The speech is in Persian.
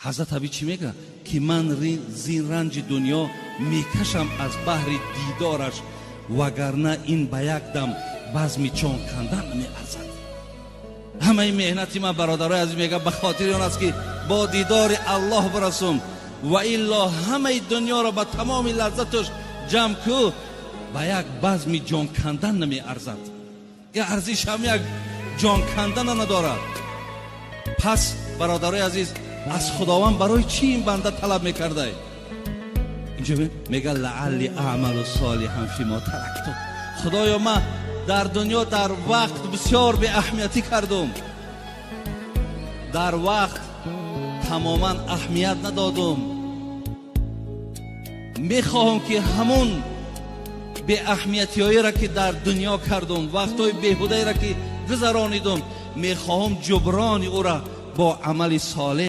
حضرت علی چی میگه که من زین رنج دنیا میکشم از بحر دیدارش، وگرنه این به یک دم بزم چون کندن میارزد. همه مهنتی من برادرای عزیز میگه به خاطر اون است که با دیدار الله برسم، و الا همه دنیا را به تمام لذتش جمع کو به یک بزم جان کندن نمیارزد. این ارزش هم یک جان کندن ندارد. پس برادرای عزیز از خداوند برای چی این بنده طلب میکرده؟ اینجا میگه لعلی اعمل صالحا فیما ترکت. خدایا من در دنیا در وقت بسیار به اهمیتی کردم، در وقت تماما اهمیت ندادم. میخواهم که همون به اهمیتی هایی را که در دنیا کردم، وقت های بیهوده را که گذرانیدم، میخواهم جبران او را با عمل صالح